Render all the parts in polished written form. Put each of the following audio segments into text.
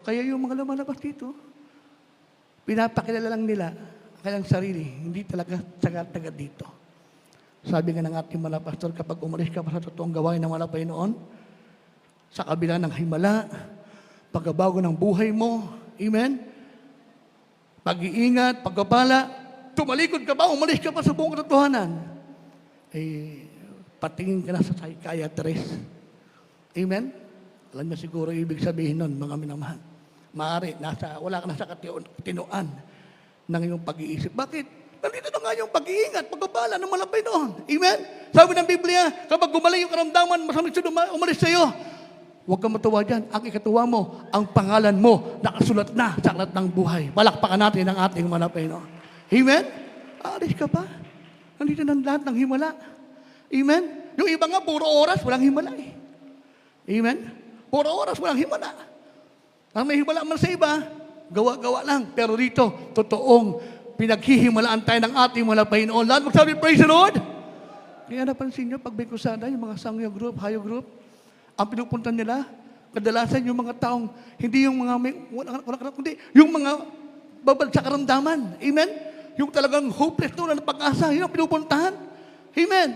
Kaya yung mga lumalabas dito, pinapakilala lang nila ang kanilang sarili, hindi talaga taga dito. Sabi nga ng ating mga pastor, kapag umalis ka pa sa totoong gawain ng mga Panginoon, sa kabila ng himala, pagbabago ng buhay mo, amen? Pag-iingat, pagkapala, tumalikod ka ba, umalis ka pa sa buong katotohanan, patingin ka na sa psychiatrist. Amen? Alam niyo siguro ibig sabihin nun, mga minamahal. Maaari, wala ka na sa katinoan ng iyong pag-iisip. Bakit? Nandito na nga yung pag-iingat, pagkapala ng malapay noon. Amen? Sabi ng Biblia, kapag gumaling yung karamdaman, masamit siya umalis sa iyo. Huwag kang matuwa dyan. Ang ikatuwa mo, ang pangalan mo, nakasulat na sa aklat ng buhay. Palakpakan natin ang ating malapay noon. Amen? Aalis ka pa. Nandito na lahat ng himala. Amen? Yung iba nga, puro oras, walang himala eh. Amen? Puro oras, walang himala. Ang may himala man sa iba, gawa-gawa lang. Pero dito, totoong pinaghihimalaan tayo ng ating mga Panginoon. Lahat magsabi, praise the Lord! Kaya napansin nyo, pag may kusada, yung mga sangyo group, hayo group, ang pinupunta nila, kadalasan yung mga taong, hindi yung mga may, kundi yung mga babal sa karamdaman. Amen? Yung talagang hopeless doon na pag-asa, yun ang pinupuntahan. Amen?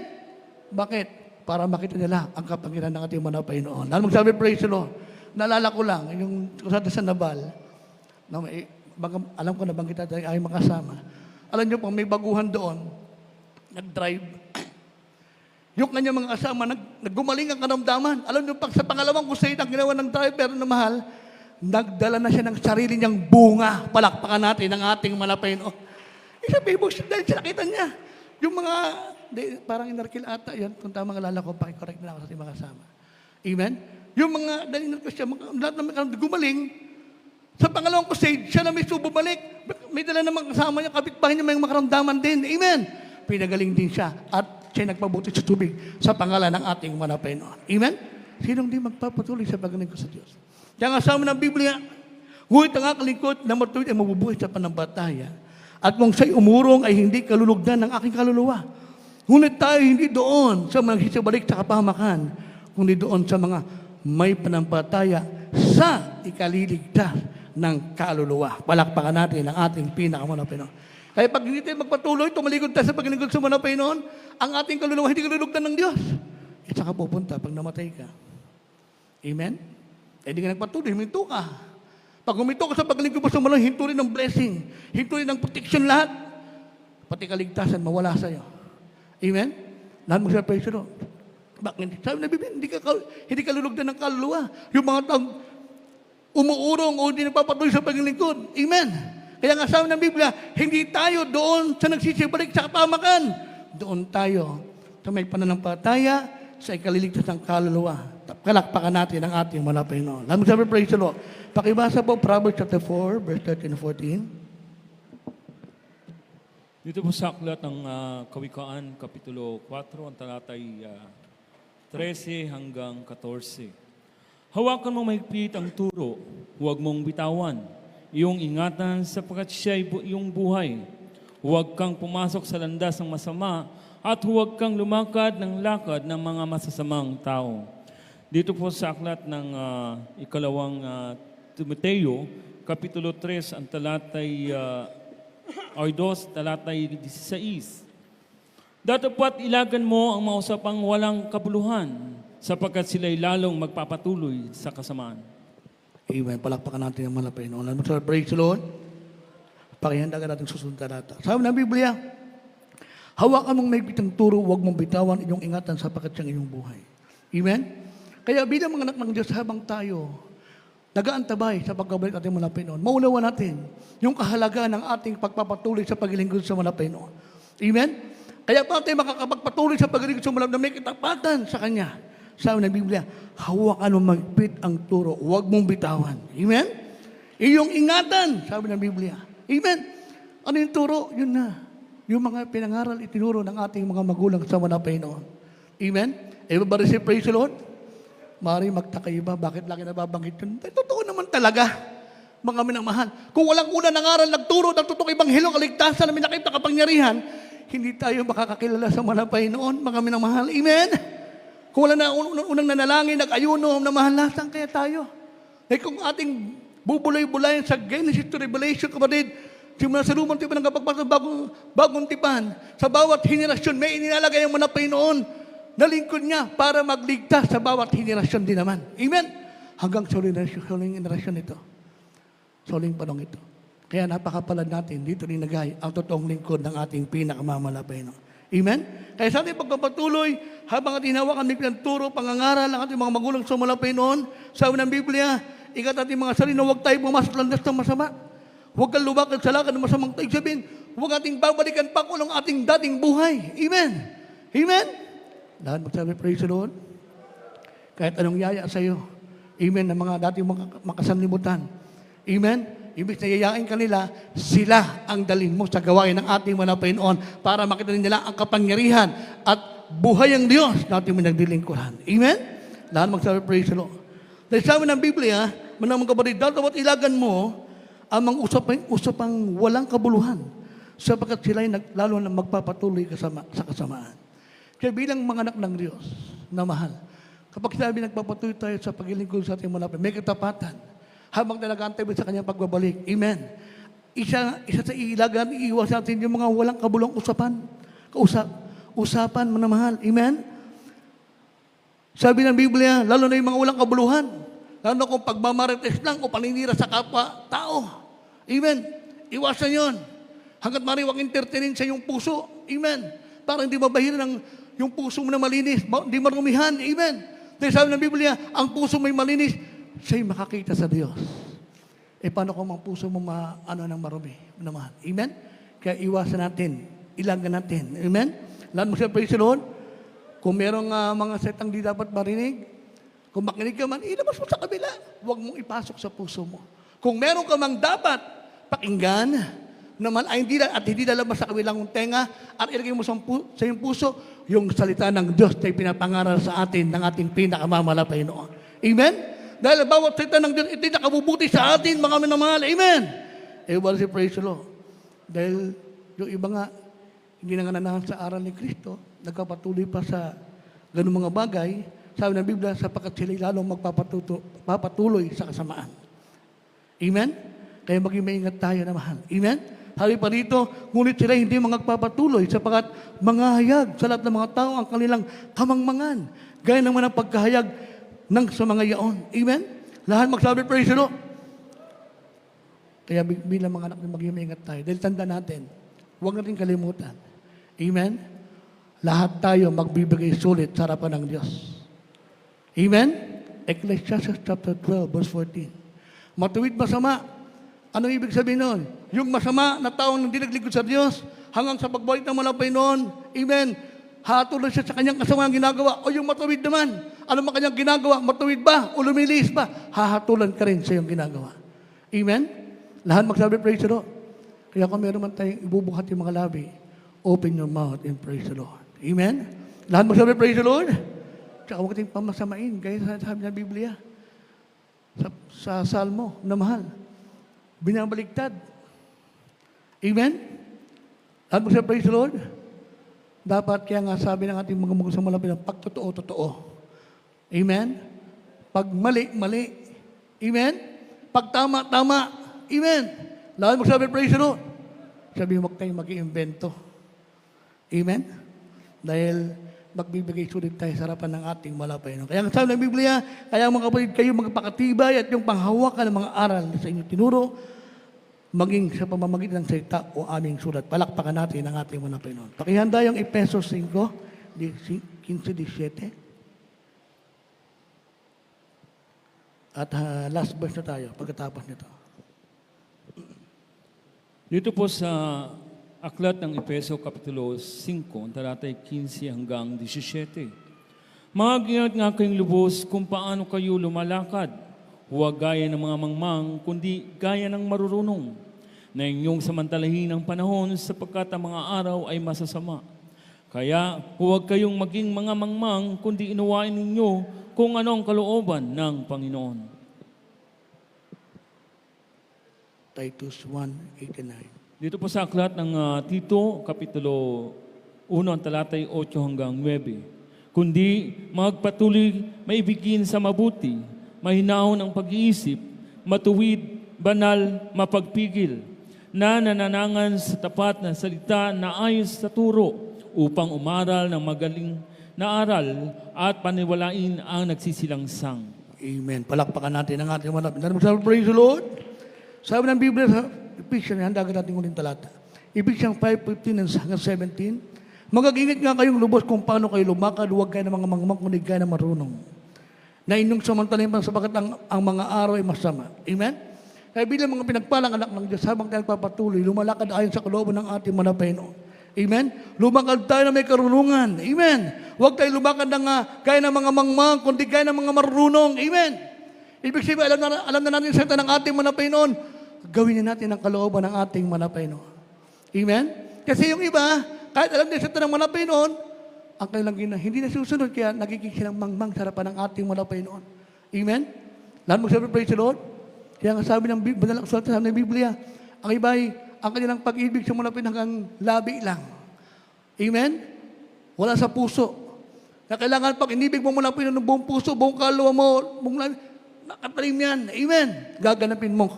Bakit? Para makita nila ang kapangyarihan ng ating mga Panginoon. Lahat magsabi, praise the Lord. Naalala ko lang, yung kusada sa Nabal, na alam ko na banggit natin ay makasama. Alam niyo po, may baguhan doon, nag-drive. Yung kanya mga kasama, naggumaling ang karamdaman. Alam niyo, pag sa pangalawang crusade, ang ginawa ng driver na mahal, nagdala na siya ng sarili niyang bunga. Palakpakan natin ang ating malapay noon. Sabi mo, dahil siya nakita niya. Yung mga, parang inarkil ata, yun, kung tama alala ko, pakicorrect na ako sa ating mga kasama. Amen? Yung mga, dahil inarkil siya, lahat ng gumaling, sa pangalawang crusade, siya na mismo bumalik. May dala namang kasama niya, kapitbahay niya may makaramdaman din. Amen? Pinagaling din siya at siya nagpabuti sa tubig sa pangalan ng ating manapay noon. Amen? Sinong di magpapatuloy sa paggaling ko sa Diyos? Kaya nga sa amin ng Biblia, ngunit ang aking lingkod na matuwid ay mabubuhay sa panambataya. At kung siya'y umurong ay hindi kalulugdan ng aking kaluluwa. Ngunit tayo hindi doon sa mga nagsisibalik sa kapahamakan, kundi doon sa mga may panampalataya sa ikaliligtas ng kaluluwa. Palakpakan natin ang ating pinakamanapay noon. Kaya pag hindi tayo magpatuloy, tumalikod tayo sa paglingkod sa manapay noon, ang ating kaluluwa hindi kalulugdan ng Diyos. At saka pupunta pag namatay ka. Amen? Eh di ka nagpatuloy, huminto ka. Pag huminto ka sa paglingkod sa manapay, hinto rin ng blessing, hinto rin ng protection lahat. Pati kaligtasan, mawala sa'yo. Amen? Lahat mo siya praise the Lord. Bakit? Sabi na Biblia, hindi kalulugdan ng kaluluwa. Yung mga taong umuurong o hindi nagpapatuloy sa paglingkod. Amen? Kaya nga sabi ng Biblia, hindi tayo doon sa nagsisibalik sa kapamakan. Doon tayo sa may pananampalataya sa ikaliligtas ng kaluluwa. Kalakpakan natin ang ating malapay noon. Lahat mo sabi, praise the Lord. Pakibasa po, Proverbs chapter 4, verse 13 and 14. Dito po sa aklat ng Kawikaan, Kapitulo 4, ang talatay 13 hanggang 14. Hawakan mo mahigpit ang turo, huwag mong bitawan. Iyong ingatan sapagkat siya'y iyong buhay. Huwag kang pumasok sa landas ng masama at huwag kang lumakad ng lakad ng mga masasamang tao. Dito po sa aklat ng ikalawang Timoteo, Kapitulo 3, ang talatay 2, talatay 16. Datapat ilagan mo ang mausapang walang kabuluhan sapagkat sila'y lalong magpapatuloy sa kasamaan. Amen. Palakpakan natin ang malapay noon. Alam mo, sir, praise the Lord. Pakihandagan natin susunod na data. Sabi ng Biblia, hawakan mong may bitang turo, huwag mong bitawan inyong ingatan sapagkat siyang iyong buhay. Amen? Kaya bilang mga anak ng Diyos, habang tayo nag-aantabay sa pagkabalik ating malapay noon, maunawa natin yung kahalagaan ng ating pagpapatuloy sa paglingkod sa malapay noon. Amen? Kaya pa tayo makakapagpatuloy sa paglingkod sa malapay noon, may kitapatan sa Kanya. Sabi ng Biblia, hawakan mo magpit ang turo, huwag mong bitawan. Amen? Iyong ingatan, sabi ng Biblia. Amen? Ano yung turo? Yun na. Yung mga pinangaral, itinuro ng ating mga magulang sa manapay noon. Amen? Everybody say, praise the Lord. Mari magtaka iba, bakit lagi nababanggit yun? Totoo naman talaga, mga minamahal. Kung walang unang nangaral, nagturo, nagtutong ibanghelo, kaligtasan, na minakita kapangyarihan, hindi tayo makakakilala sa manapay noon, mga minamahal. Amen? Kung wala na unang nanalangin, nag-ayuno, namahalatan kaya tayo. Eh kung ating Bubulay-bulayan sa Genesis to Revelation, kapatid. Simula sa lumang tipan ng kapagpasok bagong tipan. Sa bawat henerasyon, may inilalagay ang mga Panginoon na lingkod niya para magligtas sa bawat henerasyon din naman. Amen? Hanggang sa huling henerasyon ito. Sa huling panong ito. Kaya napakapalad natin, dito rinagay ang totoong lingkod ng ating pinakamamalapay. Amen? Kaya sa ating pagpapatuloy, habang ating hinawakan ng pinagturo, pangangaral ng ating mga magulang sa malapay noon, sabi ng Biblia, ikat ating mga sarili, huwag tayo pumasok landas ng masama. Huwag kang lumakad sa lakad ng masamang tayo. Sabihin, huwag ating babalikan pa kung ang ating dating buhay. Amen? Amen? Lahat magsabi, praise the Lord. Kahit anong yaya sa iyo. Amen, ng mga dating makasanlibutan. Amen? Ibig na yayain kanila, sila ang dalhin mo sa gawain ng ating mga Panginoon para makita nila ang kapangyarihan at buhay ang Diyos na ating minagdilingkuran. Amen? Lahat magsabi, praise the Lord. Dahil sabi ng Biblia, manamang kapatid, dapat ilagan mo ang mga usapang walang kabuluhan sapagkat sila ay lalo na magpapatuloy sa kasamaan. Kaya bilang mga anak ng Diyos na mahal, kapag sabi nagpapatuloy tayo sa paglilingkod sa ating malapit, may katapatan habang nagantay sa kanyang pagbabalik. Amen. Isa sa ilagan, iiwas natin yung mga walang kabulong usapan mo na mahal. Amen. Sabi ng Biblia, lalo na yung mga walang kabuluhan, lalo na kung pagmamarites lang o paninira sa kapwa-tao. Amen. Iwasan yon. Hanggat maaari huwag entertainin sa iyong puso. Amen. Para hindi mabahira ng yung puso mo na malinis, hindi marumihan. Amen. Dahil sabi ng Biblia, ang puso mo'y malinis, siya'y makakita sa Diyos. Paano kung ang puso mo ng marumi naman? Amen? Kaya iwasan natin, ilagan natin. Amen? Lahat mo siya, praise the Lord. Kung merong mga setang di dapat marinig, kung makinig ka man, ilabas mo sa kabila. Huwag mong ipasok sa puso mo. Kung meron ka mang dapat pakinggan, naman ay hindi lalabas sa kabilang tenga at ilagay mo sa iyong puso yung salita ng Diyos na pinapangaral sa atin ng ating pinakamamalapay noon. Amen? Dahil bawat salita ng Diyos, ito'y nakabubuti sa atin, mga minamahal. Amen? Well, si praise the Lord. Dahil yung iba nga, hindi nangananahan sa aral ni Kristo, nagpapatuloy pa sa ganung mga bagay, sabi ng Biblia, sapagkat sila'y lalong magpapatuloy sa kasamaan. Amen? Kaya maging maingat tayo na mahal. Amen? Sabi pa dito, ngunit sila hindi magpapatuloy sapagkat manghahayag sa lahat ng mga tao ang kanilang kamangmangan. Gaya naman ang pagkahayag ng sa mga yaon. Amen? Lahat magsabi, praise the Lord. Kaya bilang mga anak na maging maingat tayo. Dahil tanda natin, huwag natin kalimutan. Amen? Lahat tayo magbibigay sulit sa harapan ng Diyos. Amen? Ecclesiastes chapter 12, verse 14. Matuwid masama. Anong ibig sabihin nun? Yung masama na taong hindi naglingkod sa Diyos hanggang sa pagbalik ng malapay noon. Amen? Hatuloy siya sa kanyang kasamang ginagawa. O yung matuwid naman. Ano man kanyang ginagawa? Matuwid ba? O lumilis ba? Hahatulan ka rin sa iyong ginagawa. Amen? Lahat magsabi, praise the Lord. Kaya kung meron man tayong ibubuhat yung mga labi, open your mouth and praise the Lord. Amen? Lahat magsabi, praise the Lord. Tsaka huwag tayong pamasamain. Gaya sabi ng Biblia. Sa Salmo na mahal. Binabaligtad. Amen? Lahat magsabi, praise the Lord. Dapat kaya nga sabi ng ating mga magulang sa malapit, pag totoo. Amen? Pag mali. Amen? Pag tama. Amen? Lahat magsabi, praise the Lord. Sabi, huwag tayong mag-iimbento. Amen? Dahil magbibigay sulit tayo sa harapan ng ating malapay. Kaya ang sabi ng Biblia, kaya mga kapatid, kayo magpakatibay at yung panghawakan ng mga aral na sa inyo tinuro, maging sa pamamagitan ng salita o aming sulat. Palakpakan natin ang ating mga Panginoon. Pakihanda yung Efesos 5, 15-17. At last verse na tayo, pagkatapos nito. Dito po sa aklat ng Efeso Kapitulo 5, talatay 15 hanggang 17. Mag-ingat nga kayong lubos kung paano kayo lumalakad. Huwag gaya ng mga mangmang, kundi gaya ng marurunong na inyong samantalahin ang panahon sapagkat ang mga araw ay masasama. Kaya huwag kayong maging mga mangmang, kundi inuwain ninyo kung ano ang kalooban ng Panginoon. Titus 1:89. Dito po sa aklat ng Tito, Kapitulo 1, talatay 8 hanggang 9. Kundi magpatuloy maibigin sa mabuti, mahinahon ang pag-iisip, matuwid, banal, mapagpigil, na nananangan sa tapat na salita na ayon sa turo upang umaral ng magaling na aral at paniwalain ang nagsisilangsang. Amen. Palakpakan natin ang ating manapin. Praise the Lord. Sabi ng Biblia sa Ephesians, handagan natin ulit talata. Ephesians 5:15 hanggang 17. Mag-ingat nga kayong lubos kung paano kayo lumakad, huwag kayo ng mga mangmang, kundi kayo na marunong. Na inyong samantalin pa sapagat ang mga araw ay masama. Amen? Kaya bilang mga pinagpalang anak ng Diyos, habang tayo papatuloy, lumalakad ayon sa kalooban ng ating manapin. Amen? Lumakad tayo na may karunungan. Amen? Huwag tayo lumakad ng kaya ng mga mangmang, kundi kaya ng mga marunong. Amen? Ibig sabihin, alam na natin sa ng ating manapin noon, gawin na natin ang kalooban ng ating manapin noon. Amen? Kasi yung iba, kahit alam din sa ng manapin noon, ang kanilang hindi na susunod, kaya nagiging silang mangmang sa harapan ng ating manapin noon. Amen? Lahat mo sabi, praise the Lord. Kaya nga sabi ng Biblia, sabi ng Biblia, ang iba ay ang kanilang pag-ibig sa manapin hanggang labi lang. Amen? Wala sa puso. Na kailangan pag inibig mo manapin ng buong puso, buong kaluluwa mo, buong labi, nakatalim yan. Amen? Gaganapin mo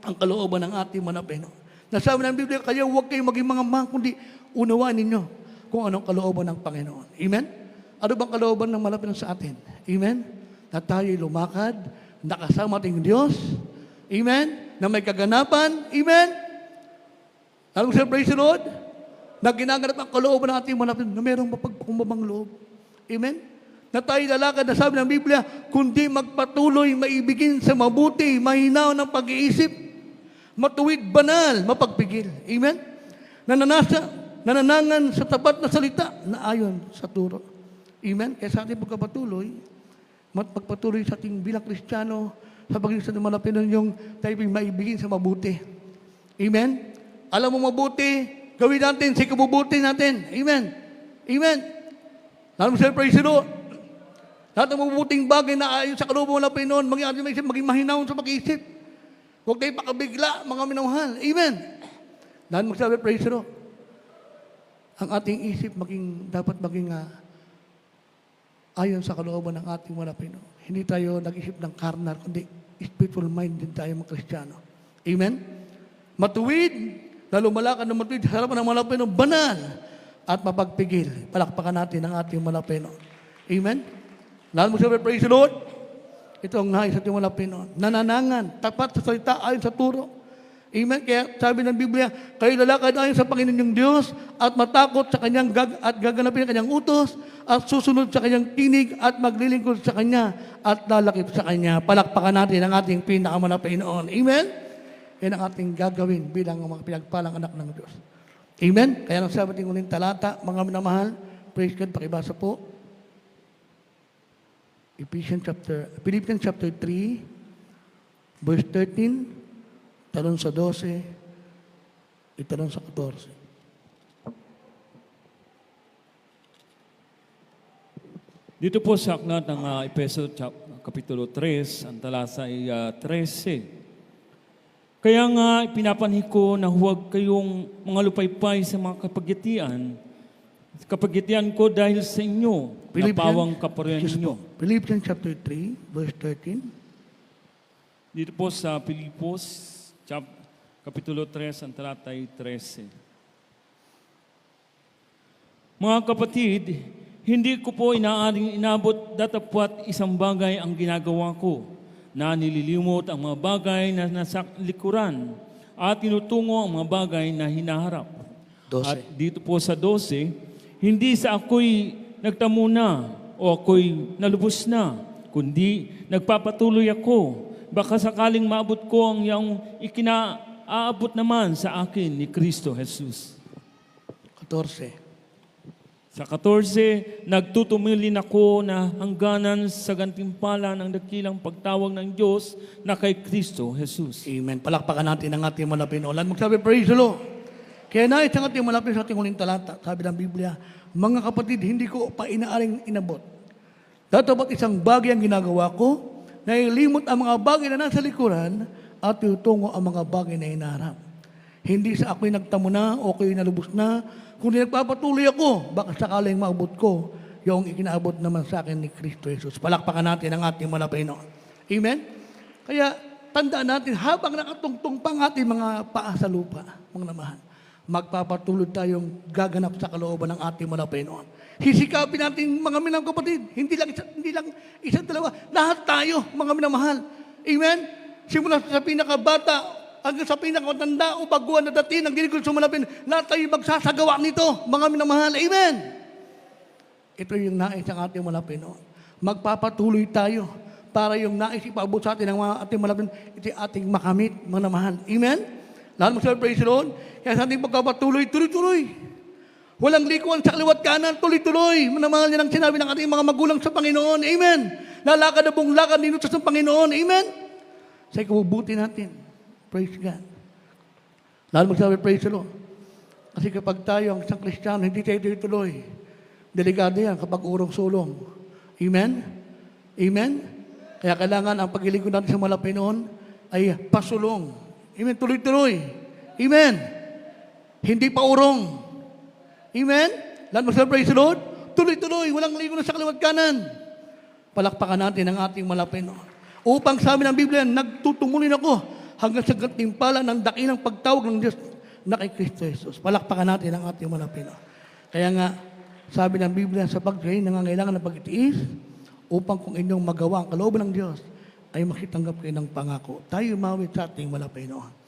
ang kalooban ng ating manapin noon. Nasabi ng Biblia, kaya huwag kayong maging mga mang, kundi unawaan ninyo kung anong kalooban ng Panginoon. Amen? Ano bang kalooban ng malapit sa atin? Amen? Na tayo'y lumakad, nakasama ating Diyos. Amen? Na may kaganapan. Amen? Alam mo siya, praise the Lord? Na ginaganap ang kalooban ng ating malapit na mayroong mapagpakumbabang loob. Amen? Na tayo'y lalakad na sabi ng Biblia, kundi magpatuloy, maibigin sa mabuti, mahinaw ng pag-iisip, matuwid, banal, mapagpigil. Amen? Nananangan sa tapat na salita na ayon sa turo. Amen? Kaya sa ating pagkapatuloy, magpatuloy sa ating bilang Kristiyano, sa pag-iisip ng malapit yung tayo maibigin sa mabuti. Amen? Alam mo mabuti, gawin natin, sa kabubuti natin. Amen? Amen? Alam mo sir, praise the Lord. Lahat ng mabubuting bagay na ayon sa kalooban ng Panginoon, maging mahinaw sa pag-iisip. Huwag tayo pakabigla, mga minamahal. Amen. Lahat magsabi, praise the Lord. Ang ating isip dapat maging ayon sa kalooban ng ating mga Panginoon. Hindi tayo nag-isip ng karnal, kundi spiritual mind din tayo mga Kristiyano. Amen? Matuwid, na lumalakad ng matuwid, sa harapan ng mga Panginoon, banal at mapagpigil. Palakpakan natin ang ating mga Panginoon. Amen? Lahat magsabi, praise the Lord. Ito ang nais sa ating mga Panginoon. Nananangan, tapat sa salita ayon sa turo. Amen? Kaya sabi ng Biblia, kayo lalakad ayon sa Panginoon yung Diyos at matakot sa Kanyang at gaganapin ang Kanyang utos at susunod sa Kanyang tinig at maglilingkod sa Kanya at lalakip sa Kanya. Palakpakan natin ang ating pinakamalapit Panginoon. Amen? Yan ang ating gagawin bilang mga pinagpalang anak ng Diyos. Amen? Kaya lang sabi ating uling talata, mga minamahal, praise God, pakibasa po. Philippians chapter 3, verse 13, talon sa 12, italon sa 14. Dito po sa aklat ng Efeso Kapitulo 3, ang talasa ay 13. Kaya nga pinapanhi ko na huwag kayong mga lupaypay sa mga kapagitian ko dahil sa inyo, napawang kaparian ninyo. Philippians chapter 3, verse 13. Dito po sa Pilipos, Kapitulo 3, ang talatay 13. Mga kapatid, hindi ko po inaaring inabot datapwat isang bagay ang ginagawa ko, na nililimot ang mga bagay na nasa likuran at tinutungo ang mga bagay na hinaharap. 12. At dito po sa 12, hindi sa ako'y nagtamo na o ako'y nalubos na, kundi nagpapatuloy ako. Baka sakaling maabot ko ang iyong ikinaabot naman sa akin ni Kristo Jesus. 14. Sa 14, nagtutumilin ako na hangganan sa gantimpala ng dakilang pagtawag ng Diyos na kay Kristo Jesus. Amen. Palakpakan natin ang ating malapit. Ulan magsabi, praise the Lord. Kaya nais ang ating malapit sa ating uling talata. Sabi ng Biblia, mga kapatid, hindi ko pa inaaring inabot. Datapat isang bagay ang ginagawa ko, na ilimot ang mga bagay na nasa likuran at tutungo ang mga bagay na hinaharap. Hindi sa ako'y nagtamo na o ako'y nalubos na, kundi nagpapatuloy ako, baka sakaling maabot ko yung ikinaabot naman sa akin ni Kristo Jesus. Palakpakan natin ang ating mga Panginoon. Amen? Kaya, tandaan natin, habang nakatungtong pang ating mga paa sa lupa, mga namahan, magpapatuloy tayong gaganap sa kalooban ng ating mga Panginoon. Hisikapin natin, mga minamahal kapatid, hindi lang isa, dalawa, lahat tayo, mga minamahal. Amen? Simula sa pinakabata, hanggang sa pinakamatanda o baguhan na dati, ang dinig ko sumalapin, lahat tayo magsasagawa nito, mga minamahal. Amen? Ito yung nais ng ating mga Panginoon. Magpapatuloy tayo para yung nais ipaabot sa atin ng mga ating malapit, ito ating makamit, mga mahal. Amen? Lahat magsabi, praise the Lord. Kaya sa ating pagpapatuloy, tuloy-tuloy. Walang likuan sa kaliwat kanan, tuloy-tuloy. Manamahal yan ang sinabi ng ating mga magulang sa Panginoon. Amen? Lalakad na buong lakad ninutos ng Panginoon. Amen? Sa ikabubuti natin. Praise God. Lahat magsabi, praise the Lord. Kasi kapag tayo ang isang Kristiyano, hindi tayo tuloy. Delikado yan kapag urong-sulong. Amen? Amen? Kaya kailangan ang paglilingkod natin sa mga Panginoon ay pasulong. Amen? Tuloy-tuloy. Amen? Hindi pa urong. Amen? Lahat magsabi, praise the Lord. Tuloy-tuloy. Walang ligo na sa kaliwat kanan. Palakpakan natin ang ating mga Panginoon. Upang sabi ng Biblia, nagtutungulin ako hanggang sa gantimpala ng dakilang pagtawag ng Diyos na kay Kristo Jesus. Palakpakan natin ang ating mga Panginoon. Kaya nga, sabi ng Biblia, sa pagkain, nangangailangan ng pag-itiis, upang kung inyong magawa ang kalooban ng Diyos, ay makitanggap kayo ng pangako. Tayo mawit sa ating mga Panginoon.